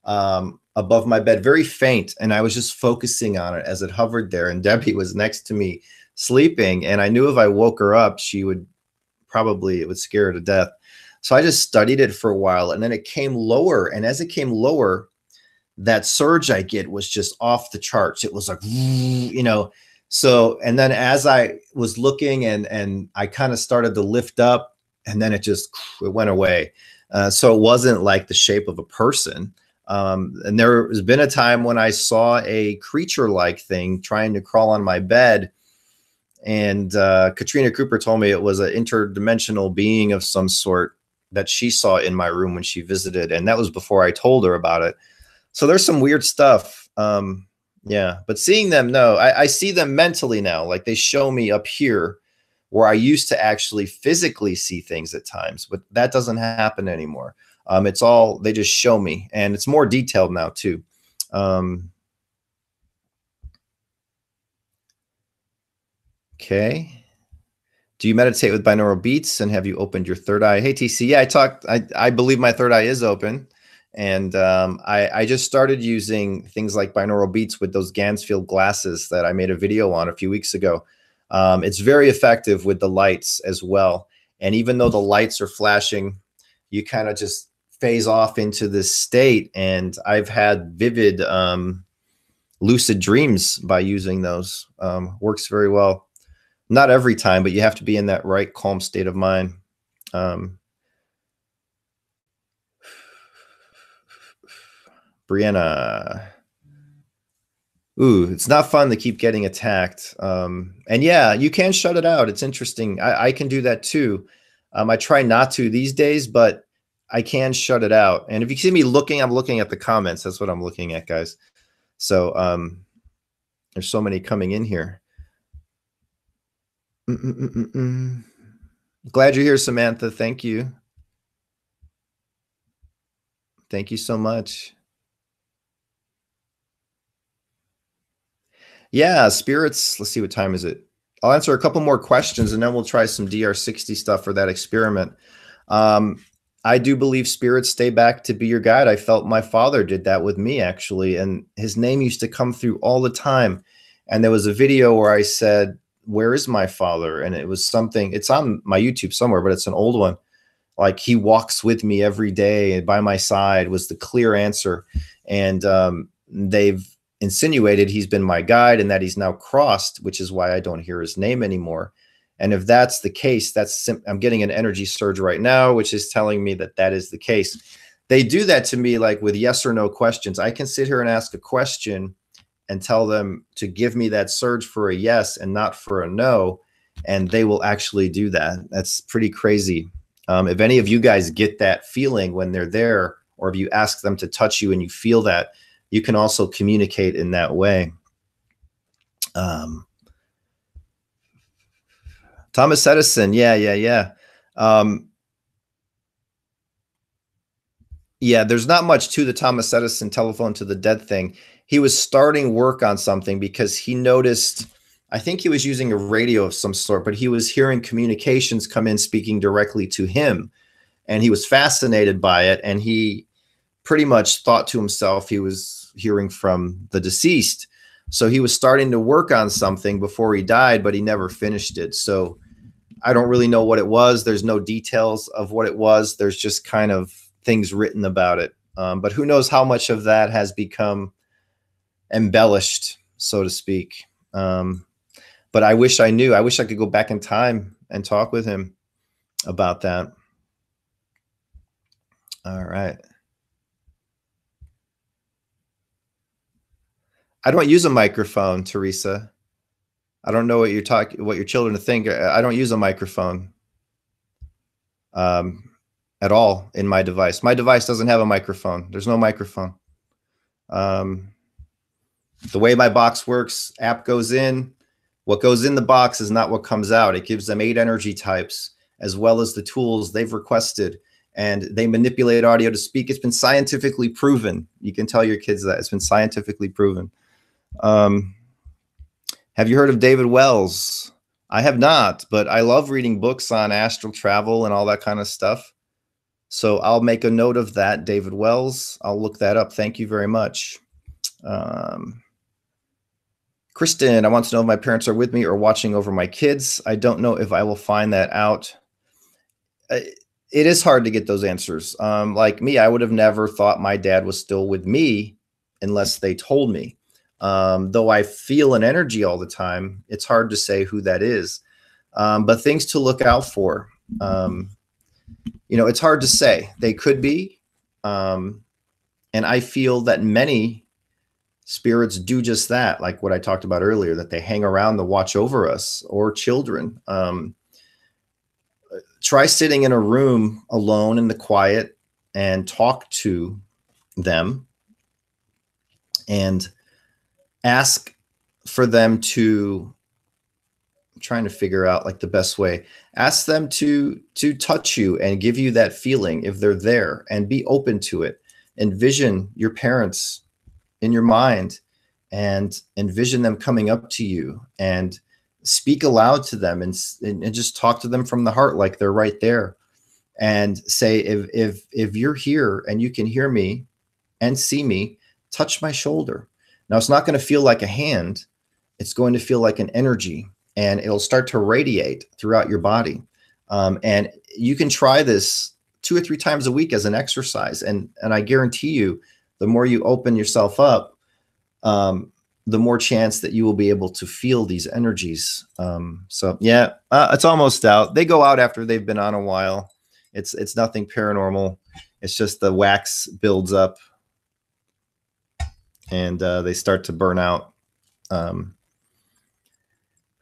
above my bed, very faint. And I was just focusing on it as it hovered there. And Debbie was next to me sleeping. And I knew if I woke her up, she would probably, it would scare her to death. So I just studied it for a while, and then it came lower. And as it came lower, that surge I get was just off the charts. It was like, you know, so, and then as I was looking and I kind of started to lift up, and then it went away. So it wasn't like the shape of a person. And there has been a time when I saw a creature-like thing trying to crawl on my bed. And Katrina Cooper told me it was an interdimensional being of some sort that she saw in my room when she visited. And that was before I told her about it. So there's some weird stuff. Yeah, but seeing them, no, I see them mentally now. Like they show me up here where I used to actually physically see things at times, but that doesn't happen anymore. It's all, they just show me, and it's more detailed now too. Okay. Do you meditate with binaural beats, and have you opened your third eye? Hey, TC. Yeah, I believe my third eye is open. And I just started using things like binaural beats with those Gansfield glasses that I made a video on a few weeks ago. It's very effective with the lights as well. And even though the lights are flashing, you kind of just phase off into this state. And I've had vivid lucid dreams by using those. Works very well. Not every time, but you have to be in that right calm state of mind. Brianna. Ooh, it's not fun to keep getting attacked. And yeah, you can shut it out. It's interesting. I can do that too. I try not to these days, but I can shut it out. And if you see me looking, I'm looking at the comments. That's what I'm looking at, guys. So there's so many coming in here. Glad you're here, Samantha. Thank you. Thank you so much. Yeah, spirits. Let's see, what time is it? I'll answer a couple more questions, and then we'll try some DR60 stuff for that experiment. I do believe spirits stay back to be your guide. I felt my father did that with me, actually, and his name used to come through all the time. And there was a video where I said, "Where is my father?" And it was something, it's on my YouTube somewhere, but it's an old one. Like, he walks with me every day and by my side was the clear answer. And they've insinuated he's been my guide and that he's now crossed, which is why I don't hear his name anymore. And if that's the case, I'm getting an energy surge right now, which is telling me that that is the case. They do that to me, like with yes or no questions. I can sit here and ask a question and tell them to give me that surge for a yes and not for a no, and they will actually do that. That's pretty crazy. If any of you guys get that feeling when they're there, or if you ask them to touch you and you feel that, you can also communicate in that way. Thomas Edison. Yeah. Yeah, there's not much to the Thomas Edison telephone to the dead thing. He was starting work on something because he noticed, I think he was using a radio of some sort, but he was hearing communications come in speaking directly to him. And he was fascinated by it. And he pretty much thought to himself he was hearing from the deceased. So he was starting to work on something before he died, but he never finished it. So I don't really know what it was. There's no details of what it was. There's just kind of things written about it. But who knows how much of that has become embellished, so to speak. But I wish I knew. I wish I could go back in time and talk with him about that. All right. I don't use a microphone, Teresa. I don't know what your children think. I don't use a microphone at all in my device. My device doesn't have a microphone. There's no microphone. The way my box works, app goes in, What goes in the box is not what comes out. It gives them 8 energy types, as well as the tools they've requested, and they manipulate audio to speak. It's been scientifically proven. You can tell your kids that. It's been scientifically proven. Have you heard of David Wells? I have not, but I love reading books on astral travel and all that kind of stuff. So I'll make a note of that, David Wells. I'll look that up. Thank you very much. Kristen, I want to know if my parents are with me or watching over my kids. I don't know if I will find that out. It is hard to get those answers. Like me, I would have never thought my dad was still with me unless they told me. Though I feel an energy all the time, it's hard to say who that is. But things to look out for. You know, it's hard to say. They could be. And I feel that many spirits do just that, like what I talked about earlier, that they hang around to watch over us or children. Try sitting in a room alone in the quiet and talk to them and ask for them to, I'm trying to figure out like the best way. Ask them to touch you and give you that feeling if they're there, and be open to it. Envision your parents in your mind and envision them coming up to you, and speak aloud to them, and just talk to them from the heart like they're right there, and say, if you're here and you can hear me and see me, touch my shoulder. Now, it's not going to feel like a hand. It's going to feel like an energy, and it'll start to radiate throughout your body. And you can try this 2 or 3 times a week as an exercise. And I guarantee you, the more you open yourself up, the more chance that you will be able to feel these energies. So yeah, it's almost out. They go out after they've been on a while. It's nothing paranormal. It's just the wax builds up, and they start to burn out.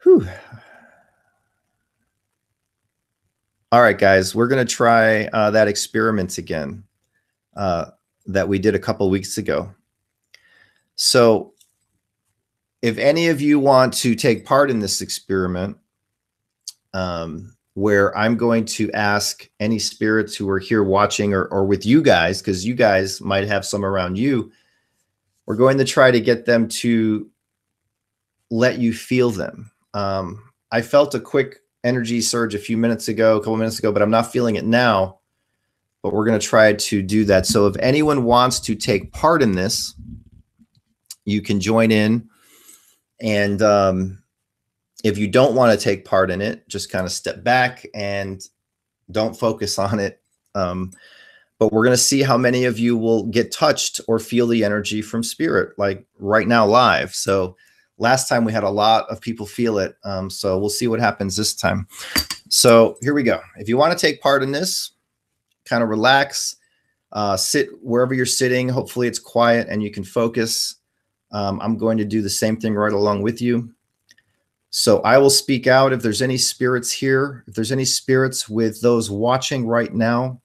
Whew. All right, guys, we're going to try that experiment again that we did a couple weeks ago. So if any of you want to take part in this experiment, where I'm going to ask any spirits who are here watching or with you guys, because you guys might have some around you, we're going to try to get them to let you feel them. I felt a quick energy surge a couple minutes ago, but I'm not feeling it now. But we're going to try to do that. So if anyone wants to take part in this, you can join in. And if you don't want to take part in it, just kind of step back and don't focus on it. But we're going to see how many of you will get touched or feel the energy from spirit, like right now live. So last time we had a lot of people feel it. So we'll see what happens this time. So here we go. If you want to take part in this, kind of relax, sit wherever you're sitting. Hopefully it's quiet and you can focus. I'm going to do the same thing right along with you. So I will speak out if there's any spirits here, if there's any spirits with those watching right now,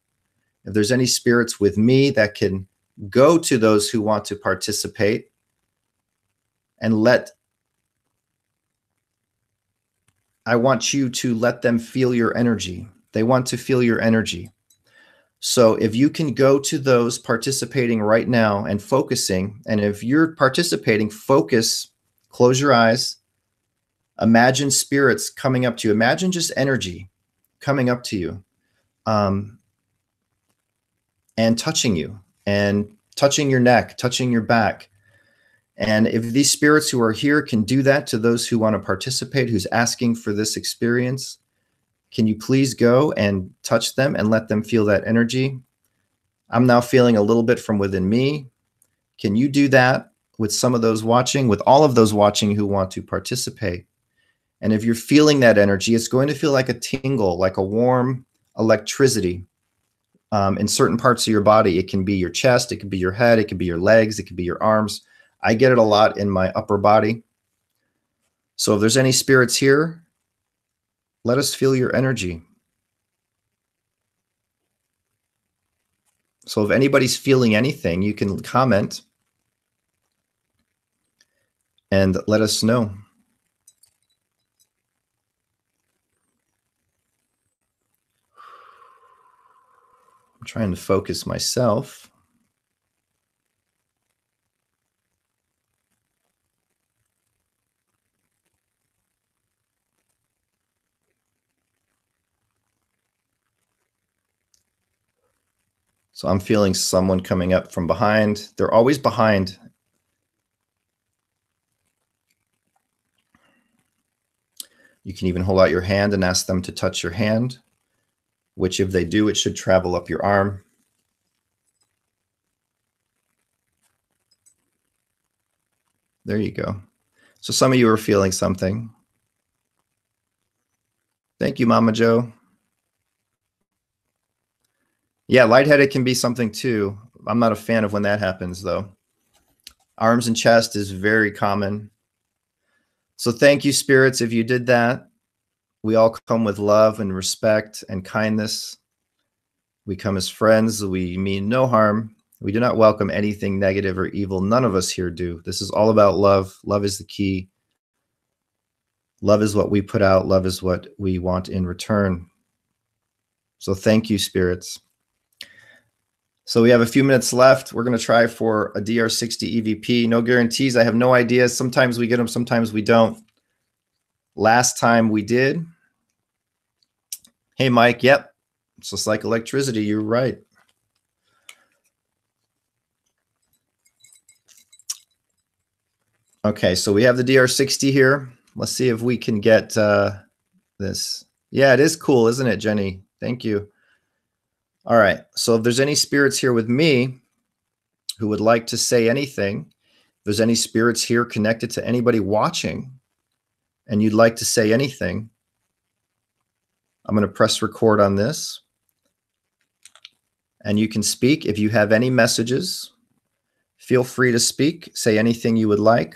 if there's any spirits with me that can go to those who want to participate and I want you to let them feel your energy. They want to feel your energy. So if you can go to those participating right now and focusing, and if you're participating, focus, close your eyes, imagine spirits coming up to you. Imagine just energy coming up to you, and touching you, and touching your neck, touching your back. And if these spirits who are here can do that to those who want to participate, who's asking for this experience, can you please go and touch them and let them feel that energy? I'm now feeling a little bit from within me. Can you do that with some of those watching, with all of those watching who want to participate? And if you're feeling that energy, it's going to feel like a tingle, like a warm electricity in certain parts of your body. It can be your chest, it could be your head, it could be your legs, it could be your arms. I get it a lot in my upper body. So if there's any spirits here, let us feel your energy. So if anybody's feeling anything, you can comment and let us know. I'm trying to focus myself. So I'm feeling someone coming up from behind. They're always behind. You can even hold out your hand and ask them to touch your hand, which if they do, it should travel up your arm. There you go. So some of you are feeling something. Thank you, Mama Joe. Yeah, lightheaded can be something too. I'm not a fan of when that happens, though. Arms and chest is very common. So thank you, spirits, if you did that. We all come with love and respect and kindness. We come as friends. We mean no harm. We do not welcome anything negative or evil. None of us here do. This is all about love. Love is the key. Love is what we put out. Love is what we want in return. So thank you, spirits. So we have a few minutes left. We're going to try for a DR60 EVP. No guarantees. I have no idea. Sometimes we get them, sometimes we don't. Last time we did. Hey, Mike. Yep. It's just like electricity. You're right. Okay, so we have the DR60 here. Let's see if we can get this. Yeah, it is cool, isn't it, Jenny? Thank you. All right, so if there's any spirits here with me who would like to say anything, if there's any spirits here connected to anybody watching and you'd like to say anything, I'm going to press record on this. And you can speak. If you have any messages, feel free to speak. Say anything you would like.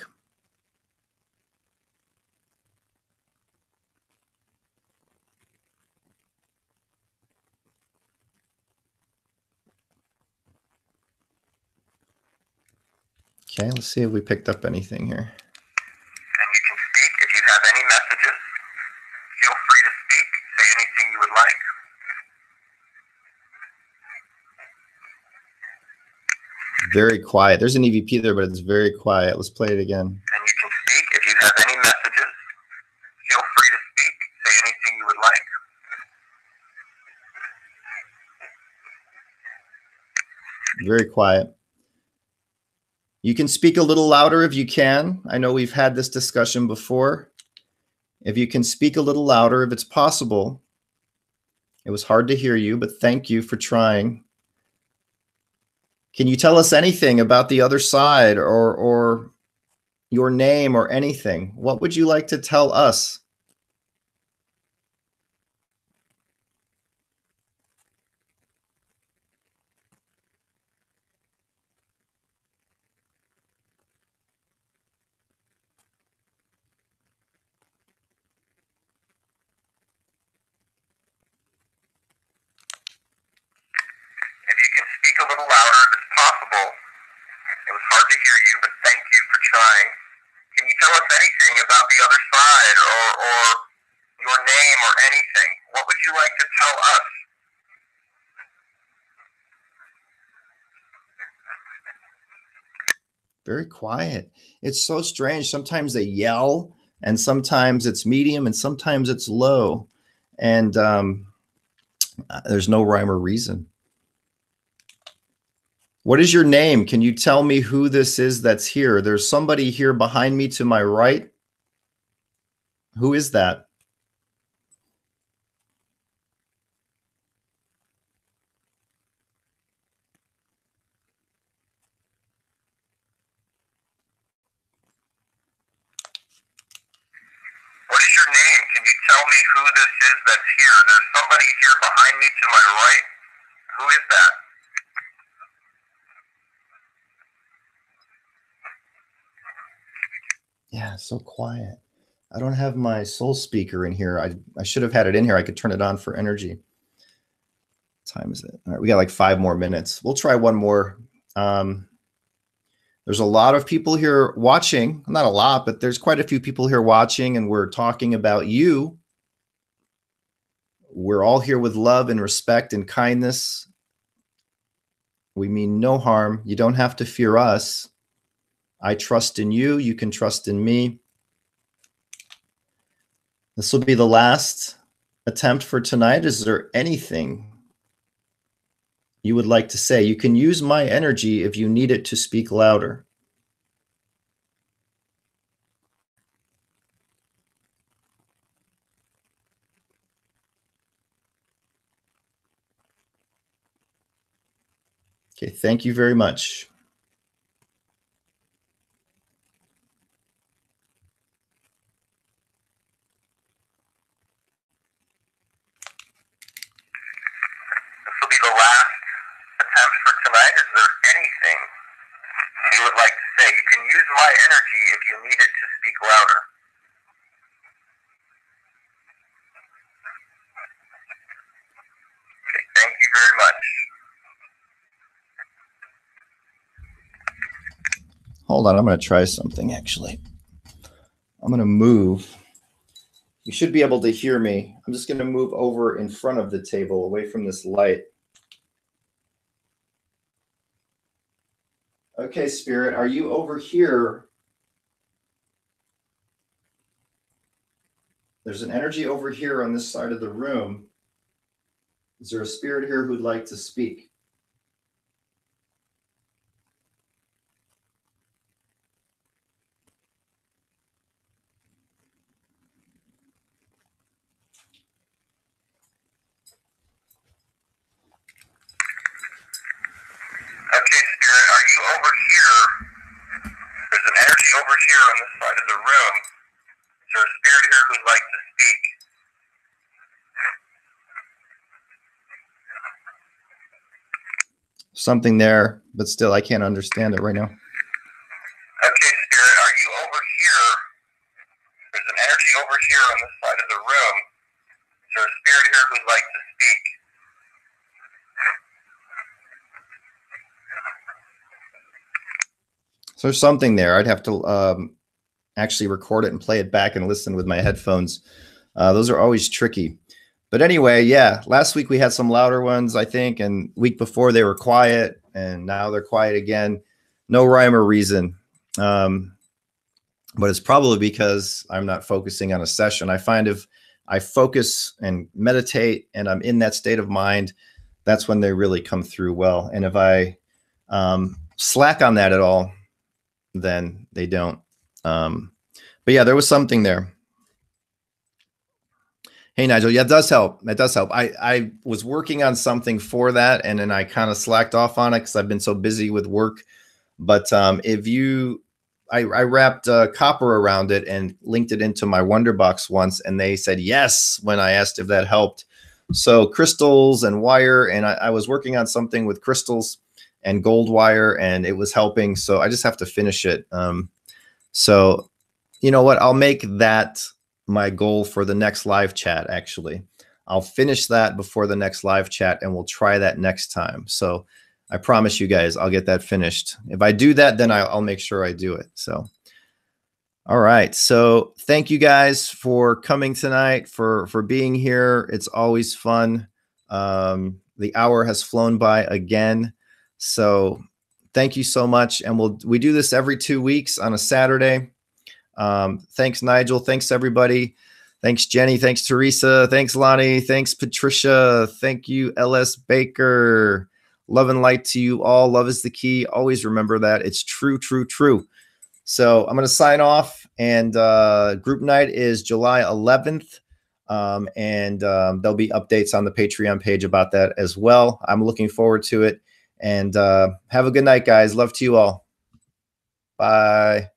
Okay, let's see if we picked up anything here. And you can speak if you have any messages. Feel free to speak. Say anything you would like. Very quiet. There's an EVP there, but it's very quiet. Let's play it again. And you can speak if you have any messages. Feel free to speak. Say anything you would like. Very quiet. You can speak a little louder if you can. I know we've had this discussion before. If you can speak a little louder, if it's possible. It was hard to hear you, but thank you for trying. Can you tell us anything about the other side or your name or anything? What would you like to tell us? If you can speak a little louder if it's possible. It was hard to hear you, but thank you for trying. Can you tell us anything about the other side or your name or anything? What would you like to tell us? Very quiet. It's so strange. Sometimes they yell, and sometimes it's medium, and sometimes it's low. And there's no rhyme or reason. What is your name? Can you tell me who this is that's here? There's somebody here behind me to my right. Who is that? What is your name? Can you tell me who this is that's here? There's somebody here behind me to my right. Who is that? Yeah, so quiet. I don't have my soul speaker in here. I should have had it in here. I could turn it on for energy. What time is it? All right, we got like 5 more minutes. We'll try one more. There's a lot of people here watching. Not a lot, but there's quite a few people here watching, and we're talking about you. We're all here with love and respect and kindness. We mean no harm. You don't have to fear us. I trust in you. You can trust in me. This will be the last attempt for tonight. Is there anything you would like to say? You can use my energy if you need it to speak louder. Okay, thank you very much. This will be the last attempt for tonight. Is there anything you would like to say? You can use my energy if you need it to speak louder. Okay, thank you very much. Hold on, I'm going to try something actually. I'm going to move. You should be able to hear me. I'm just going to move over in front of the table away from this light. Okay, Spirit, are you over here? There's an energy over here on this side of the room. Is there a spirit here who'd like to speak? Okay, Spirit, are you over here? There's an energy over here on this side of the room. Is there a spirit here who'd like to speak? Something there, but still I can't understand it right now. Okay, Spirit, are you over here? There's an energy over here on this side of the room. Is there a spirit here who'd like to speak? So there's something there. I'd have to actually record it and play it back and listen with my headphones. Those are always tricky. But anyway, yeah, last week we had some louder ones, I think, and week before they were quiet, and now they're quiet again. No rhyme or reason. But it's probably because I'm not focusing on a session. I find if I focus and meditate and I'm in that state of mind, that's when they really come through well. And if I slack on that at all, then they don't. But yeah, there was something there. Hey, Nigel. Yeah, it does help. It does help. I was working on something for that, and then I kind of slacked off on it because I've been so busy with work. But if you, I wrapped copper around it and linked it into my Wonderbox once, and they said yes when I asked if that helped. So crystals and wire, and I was working on something with crystals and gold wire, and it was helping. So I just have to finish it. So you know what? I'll make that my goal for the next live chat. Actually, I'll finish that before the next live chat, and we'll try that next time. So I promise you guys, I'll get that finished. If I do that, then I'll make sure I do it. So, all right. So thank you guys for coming tonight, for being here. It's always fun. The hour has flown by again. So thank you so much. And we do this every 2 weeks on a Saturday. Thanks, Nigel. Thanks, everybody. Thanks, Jenny. Thanks, Teresa. Thanks, Lonnie. Thanks, Patricia. Thank you, LS Baker. Love and light to you all. Love is the key. Always remember that. It's true, true, true. So I'm going to sign off. And group night is July 11th. And there'll be updates on the Patreon page about that as well. I'm looking forward to it. And have a good night, guys. Love to you all. Bye.